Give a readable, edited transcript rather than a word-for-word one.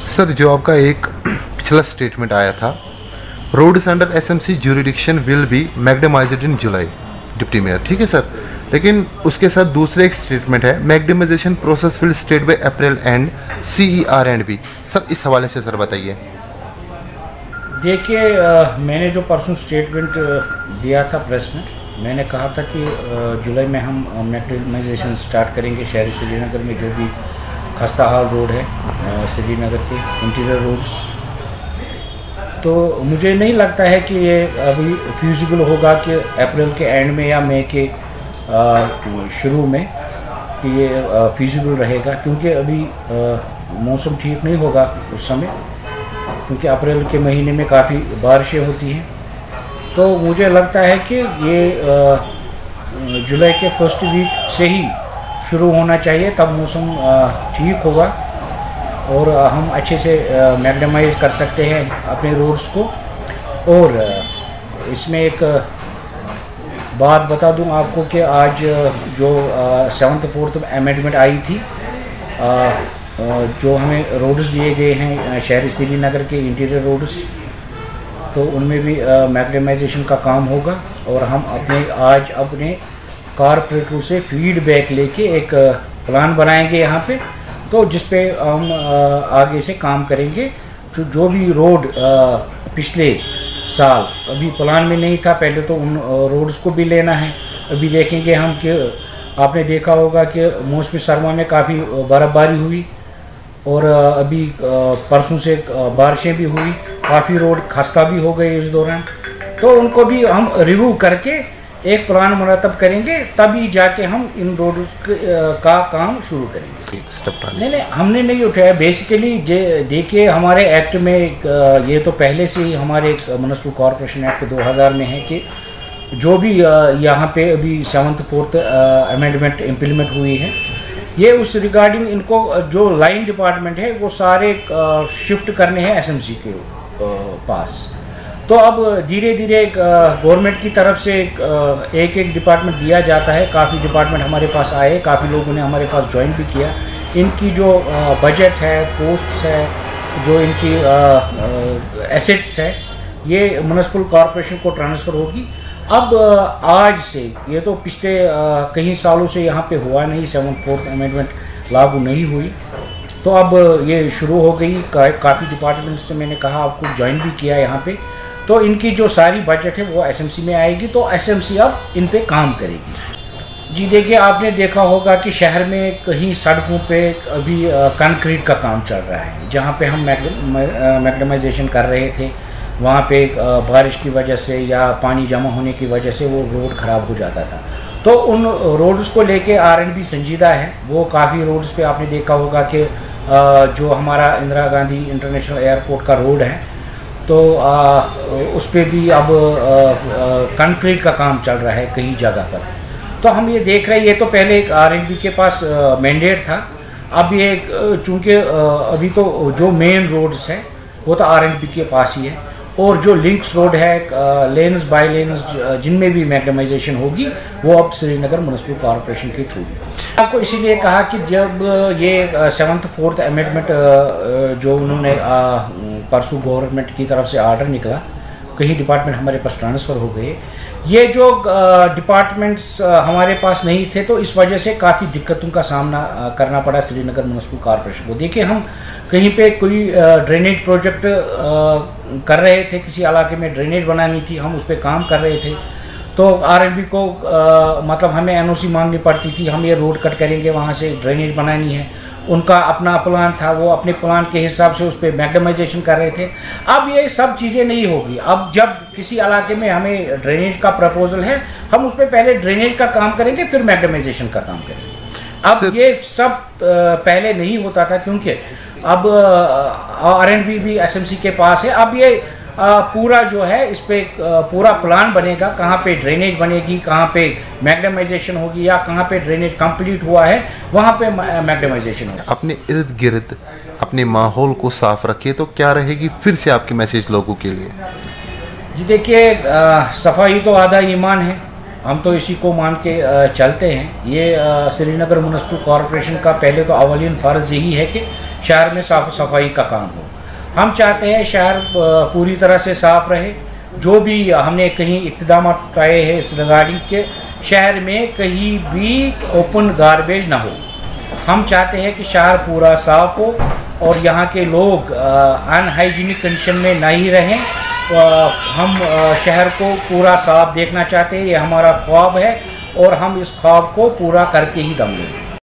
Sir, जो आपका एक पिछला स्टेटमेंट आया था, roads under SMC jurisdiction will be macadamised in July, deputy mayor, ठीक है सर। लेकिन उसके साथ दूसरा एक स्टेटमेंट है, macadamisation process will start by April end CER&B। Sir, इस हवाले से सर बताइए। देखिए, मैंने जो परसों स्टेटमेंट दिया था प्रेस में, मैंने कहा था कि जुलाई में हम मैग्डमाइजेशन स्टार्ट करेंगे शहरी श्रीनगर में जो भी खस्ता हाल रोड है श्रीनगर के इंटीरियर रोड्स। तो मुझे नहीं लगता है कि ये अभी फ्यूजिबल होगा कि अप्रैल के एंड में या मई के शुरू में कि ये फ्यूजिबल रहेगा, क्योंकि अभी मौसम ठीक नहीं होगा उस समय, क्योंकि अप्रैल के महीने में काफ़ी बारिशें होती हैं। तो मुझे लगता है कि ये जुलाई के फर्स्ट वीक से ही शुरू होना चाहिए, तब मौसम ठीक होगा और हम अच्छे से मैग्डमाइज़ कर सकते हैं अपने रोड्स को। और इसमें एक बात बता दूं आपको कि आज जो 7th 4th अमेंडमेंट आई थी, जो हमें रोड्स दिए गए हैं शहरी श्रीनगर के इंटीरियर रोड्स, तो उनमें भी मैग्डमाइजेशन का काम होगा। और हम आज अपने कॉरपोरेटरों से फीडबैक लेके एक प्लान बनाएंगे यहाँ पे, तो जिस पे हम आगे से काम करेंगे। जो भी रोड पिछले साल अभी प्लान में नहीं था, पहले तो उन रोड्स को भी लेना है। अभी देखेंगे हम कि आपने देखा होगा कि मौसमी सरमा में काफ़ी बर्फ़बारी हुई और अभी परसों से बारिशें भी हुई, काफ़ी रोड खस्ता भी हो गए इस दौरान। तो उनको भी हम रिव्यू करके एक प्लान मुरतब करेंगे, तभी जाके हम इन रोड्स का काम शुरू करेंगे। नहीं, हमने नहीं उठाया। बेसिकली देखिए, हमारे एक्ट में ये तो पहले से ही हमारे म्युनिसिपल कॉरपोरेशन एक्ट 2000 में है कि जो भी यहाँ पे अभी 7th 4th अमेंडमेंट इम्प्लीमेंट हुई है, ये उस रिगार्डिंग इनको जो लाइन डिपार्टमेंट है वो सारे शिफ्ट करने हैं एसएमसी के पास। तो अब धीरे धीरे गवर्नमेंट की तरफ से एक डिपार्टमेंट दिया जाता है। काफ़ी डिपार्टमेंट हमारे पास आए, काफ़ी लोगों ने हमारे पास ज्वाइन भी किया। इनकी जो बजट है, पोस्ट्स है, जो इनकी एसेट्स है, ये म्युनिसिपल कॉरपोरेशन को ट्रांसफ़र होगी। अब आज से, ये तो पिछले कई सालों से यहाँ पे हुआ नहीं, 7th 4th अमेंडमेंट लागू नहीं हुई, तो अब ये शुरू हो गई। काफ़ी डिपार्टमेंट से मैंने कहा आपको ज्वाइन भी किया यहाँ पे। तो इनकी जो सारी बजट है वो एसएमसी में आएगी, तो एसएमसी अब इन पे काम करेगी। जी देखिए, आपने देखा होगा कि शहर में कहीं सड़कों पे अभी कंक्रीट का काम चल रहा है। जहाँ पे हम मैग्डमाइजेशन कर रहे थे, वहाँ पे बारिश की वजह से या पानी जमा होने की वजह से वो रोड ख़राब हो जाता था। तो उन रोड्स को लेके R&B संजीदा है। वो काफ़ी रोड्स पे आपने देखा होगा कि जो हमारा इंदिरा गांधी इंटरनेशनल एयरपोर्ट का रोड है, तो उस पर भी अब कंक्रीट का काम चल रहा है कई जगह पर। तो हम ये देख रहे हैं, ये तो पहले एक R&B के पास मैंडेट था। अब ये चूँकि अभी तो जो मेन रोड्स है वो तो R&B के पास ही है, और जो लिंक्स रोड है, लेन्स बाय लेन्स, जिनमें भी मैग्डमाइजेशन होगी, वो अब श्रीनगर म्युनिसिपल कॉरपोरेशन के थ्रू। आपको इसीलिए कहा कि जब ये 7th 4th अमेंडमेंट जो उन्होंने परसों गवर्नमेंट की तरफ से आर्डर निकला, कहीं डिपार्टमेंट हमारे पास ट्रांसफ़र हो गए। ये जो डिपार्टमेंट्स हमारे पास नहीं थे, तो इस वजह से काफ़ी दिक्कतों का सामना करना पड़ा श्रीनगर म्युनिसिपल कॉरपोरेशन को। देखिए, हम कहीं पे कोई ड्रेनेज प्रोजेक्ट कर रहे थे, किसी इलाके में ड्रेनेज बनानी थी, हम उस पर काम कर रहे थे, तो R&B को मतलब हमें NOC मांगनी पड़ती थी। हम ये रोड कट करेंगे, वहाँ से ड्रेनेज बनानी है। उनका अपना प्लान था, वो अपने प्लान के हिसाब से उस पर मैग्डमाइजेशन कर रहे थे। अब ये सब चीज़ें नहीं होगी। अब जब किसी इलाके में हमें ड्रेनेज का प्रपोजल है, हम उस पर पहले ड्रेनेज का काम करेंगे, फिर मैग्डमाइजेशन का काम करेंगे। अब ये सब पहले नहीं होता था, क्योंकि अब R&B भी एसएमसी के पास है। अब ये पूरा जो है, इस पे पूरा प्लान बनेगा, कहाँ पे ड्रेनेज बनेगी, कहाँ पे मैग्डमाइजेशन होगी, या कहाँ पे ड्रेनेज कंप्लीट हुआ है वहाँ पे मैग्डमाइजेशन होगा। अपने इर्द गिर्द अपने माहौल को साफ रखिए, तो क्या रहेगी फिर से आपकी मैसेज लोगों के लिए? जी देखिए, सफाई तो आधा ईमान है, हम तो इसी को मान के चलते हैं। ये श्रीनगर म्युनिसिपल कॉरपोरेशन का पहले तो अवलियन फ़र्ज़ यही है कि शहर में साफ सफाई का काम हो। हम चाहते हैं शहर पूरी तरह से साफ रहे। जो भी हमने कहीं इक़दाम उठाए हैं इस रिगार्डिंग के, शहर में कहीं भी ओपन गार्बेज ना हो। हम चाहते हैं कि शहर पूरा साफ हो और यहाँ के लोग अनहाइजीनिक कंडीशन में नहीं रहें। हम शहर को पूरा साफ देखना चाहते हैं, ये हमारा ख्वाब है और हम इस ख्वाब को पूरा करके ही दम लेंगे।